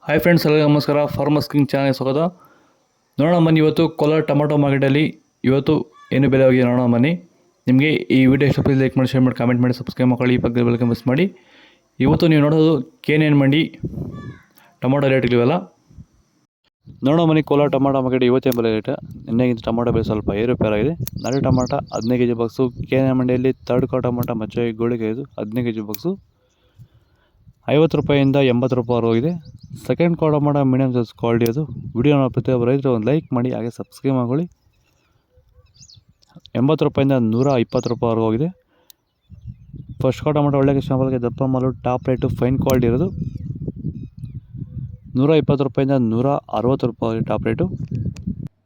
Hi friends, ಎಲ್ಲರಿಗೂ ನಮಸ್ಕಾರ. Farmers king channel ಸ್ವಾಗತ. ನೋಡೋಣ ಬನ್ನಿ, ಇವತ್ತು ಕೋಲಾರ ಟೊಮಾಟೊ ಮಾರ್ಕೆಟಲ್ಲಿ ಇವತ್ತು ಏನು ಬೆಲೆ ಹೋಗಿದೆ ನೋಡೋಣ ಬನ್ನಿ. ನಿಮಗೆ ಈ ವಿಡಿಯೋ ಇಷ್ಟ ಪ್ಲೀಸ್ ಲೈಕ್ ಮಾಡಿ, ಶೇರ್ ಮಾಡಿ, ಕಾಮೆಂಟ್ ಮಾಡಿ, ಸಬ್ಸ್ಕ್ರೈಬ್ ಮಾಡ್ಕೊಳ್ಳಿ, ಪಕ್ಕದ ಬೆಲ್ ಮಿಸ್ ಮಾಡಿ. ಇವತ್ತು ನೀವು ನೋಡೋದು KNN ಮಂಡಿ ಟೊಮಾಟೊ ರೇಟ್ಗಳಿವೆಲ್ಲ ನೋಡೋಣ ಬನ್ನಿ. ಕೋಲಾರ ಟೊಮಾಟೊ ಮಾರ್ಕೆಟ್ ಇವತ್ತೇನು ಬೆಲೆ ರೇಟ್? ನಿನ್ನೆಗಿಂತ ಟೊಮಾಟೊ ಬೆಲೆ ಸ್ವಲ್ಪ ಏರುಪೇರಾಗಿದೆ. ನಾಳೆ ಟೊಮಾಟೊ 15 kg ಬಾಕ್ಸು. KNN ಮಂಡಿಯಲ್ಲಿ ಥರ್ಡ್ ಕೋ ಟೊಮಾಟೊ ಮಚ್ಚೆ ಗೋಳಿಗೆ 15 kg ಬಾಕ್ಸು 50 ರೂಪಾಯಿಂದ 80 ರೂಪಾಯಿ ಹೋಗಿದೆ. ಸೆಕೆಂಡ್ ಕೋ ಟೊಮಾಟೊ ಮೀಡಿಯಮ್ ಸೈಜ್ ಕ್ವಾಲಿಟಿ ಅದು. ವಿಡಿಯೋನ ಪ್ರತಿಯೊಬ್ಬರು ರೈತರು ಒಂದು ಲೈಕ್ ಮಾಡಿ, ಹಾಗೆ ಸಬ್ಸ್ಕ್ರೈಬ್ ಮಾಡ್ಕೊಳ್ಳಿ. 80 ರೂಪಾಯಿಂದ 120 ರೂಪಾಯಿ ಹೋಗಿದೆ. ಫಸ್ಟ್ ಕೋ ಟೊಮಾಟೊ ಒಳ್ಳೆ ಕಸ್ಟಮರ್ಗೆ ದಪ್ಪ ಮಾಲು, ಟಾಪ್ ರೇಟು, ಫೈನ್ ಕ್ವಾಲಿಟಿ ಇರೋದು 120 ರೂಪಾಯಿಂದ 160 ರೂಪಾಯಿ ಟಾಪ್ ರೇಟು.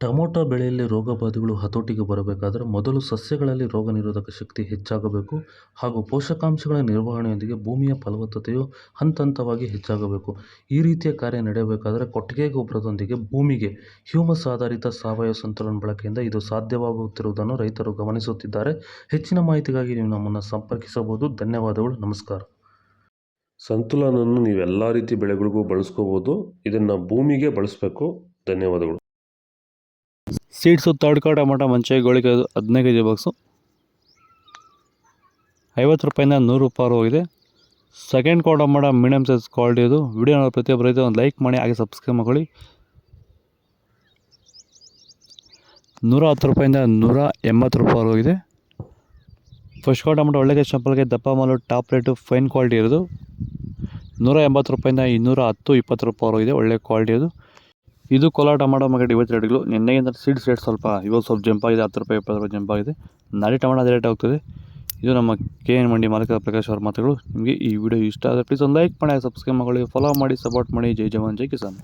ಟೊಮೊಟೊ ಬೆಳೆಯಲ್ಲಿ ರೋಗಬಾಧೆಗಳು ಹತೋಟಿಗೆ ಬರಬೇಕಾದರೆ ಮೊದಲು ಸಸ್ಯಗಳಲ್ಲಿ ರೋಗ ನಿರೋಧಕ ಶಕ್ತಿ ಹೆಚ್ಚಾಗಬೇಕು ಹಾಗೂ ಪೋಷಕಾಂಶಗಳ ನಿರ್ವಹಣೆಯೊಂದಿಗೆ ಭೂಮಿಯ ಫಲವತ್ತತೆಯು ಹಂತವಾಗಿ ಹೆಚ್ಚಾಗಬೇಕು. ಈ ರೀತಿಯ ಕಾರ್ಯ ನಡೆಯಬೇಕಾದರೆ ಕೊಟ್ಟಿಗೆ ಗೊಬ್ಬರದೊಂದಿಗೆ ಭೂಮಿಗೆ ಹ್ಯೂಮಸ್ ಆಧಾರಿತ ಸಾವಯವ ಸಂತುಲನ ಬಳಕೆಯಿಂದ ಇದು ಸಾಧ್ಯವಾಗುತ್ತಿರುವುದನ್ನು ರೈತರು ಗಮನಿಸುತ್ತಿದ್ದಾರೆ. ಹೆಚ್ಚಿನ ಮಾಹಿತಿಗಾಗಿ ನೀವು ನಮ್ಮನ್ನು ಸಂಪರ್ಕಿಸಬಹುದು. ಧನ್ಯವಾದಗಳು, ನಮಸ್ಕಾರ. ಸಂತುಲನವನ್ನು ನೀವು ಎಲ್ಲ ರೀತಿ ಬೆಳೆಗಳಿಗೂ ಬಳಸ್ಕೋಬೋದು. ಇದನ್ನು ಭೂಮಿಗೆ ಬಳಸಬೇಕು. ಧನ್ಯವಾದಗಳು. ಸೀಡ್ಸು ಥರ್ಡ್ ಕೋ ಟೊಮಾಟೊ ಮಂಚೆ ಗೋಳಿಗೆ 15 kg ಬಾಕ್ಸು 50 ರೂಪಾಯಿಂದ 100 ರೂಪಾಯಿ ಹೋಗಿದೆ. ಸೆಕೆಂಡ್ ಕೋ ಟೊಮಾಟೊ ಮೀಡಿಯಮ್ ಸೈಜ್ ಕ್ವಾಲಿಟಿ ಇದು. ವಿಡಿಯೋನ ಪ್ರತಿಯೊಬ್ಬರು ರೈತರು ಒಂದು ಲೈಕ್ ಮಾಡಿ, ಹಾಗೆ ಸಬ್ಸ್ಕ್ರೈಬ್ ಮಾಡ್ಕೊಳ್ಳಿ. 110 ರೂಪಾಯಿಂದ 180 ರೂಪಾಯಿ ಹೋಗಿದೆ. ಫಸ್ಟ್ ಕೋ ಟೊಮಾಟೊ ಒಳ್ಳೆ ಚಂಪಲ್ಗೆ ದಪ್ಪ ಮಾಲು, ಟಾಪ್ ರೇಟು, ಫೈನ್ ಕ್ವಾಲಿಟಿ ಇರೋದು 180 ರೂಪಾಯಿಂದ 220 ರೂಪಾಯಿ ಹೋಗಿದೆ. ಒಳ್ಳೆ ಕ್ವಾಲಿಟಿ ಅದು. ಇದು ಕೋಲಾರ ಟೊಮಾಟೊ ಮಾರ್ಕೆಟ್ ಇವತ್ತು ರೇಟ್ಗಳು. ನಿನ್ನೆಗಿಂತ ಸೀಡ್ಸ್ ರೇಟ್ ಸ್ವಲ್ಪ ಇವಾಗ ಸ್ವಲ್ಪ ಜಂಪ್ ಆಗಿದೆ. 10 ರೂಪಾಯಿ 20 ರೂಪಾಯಿ ಜಂಪ್ ಆಗಿದೆ. ನಾಳೆ ಟೊಮಾಟೊ ಅದೇ ರೇಟ್ ಹೋಗ್ತದೆ. ಇದು ನಮ್ಮ KNN ಮಂಡಿ ಮಾಲೀಕ ಪ್ರಕಾಶ್ ಅವರ ಮಾತುಗಳು. ನಿಮಗೆ ಈ ವಿಡಿಯೋ ಇಷ್ಟ ಆದರೆ ಪ್ಲೀಸ್ ಒಂದು ಲೈಕ್ ಮಾಡಿ, ಸಬ್ಸ್ಕ್ರೈಬ್ ಮಾಡ್ಕೊಳ್ಳಿ, ಫಾಲೋ ಮಾಡಿ, ಸಪೋರ್ಟ್ ಮಾಡಿ. ಜೈ ಜವಾನ್, ಜೈ ಕಿಸಾನ್.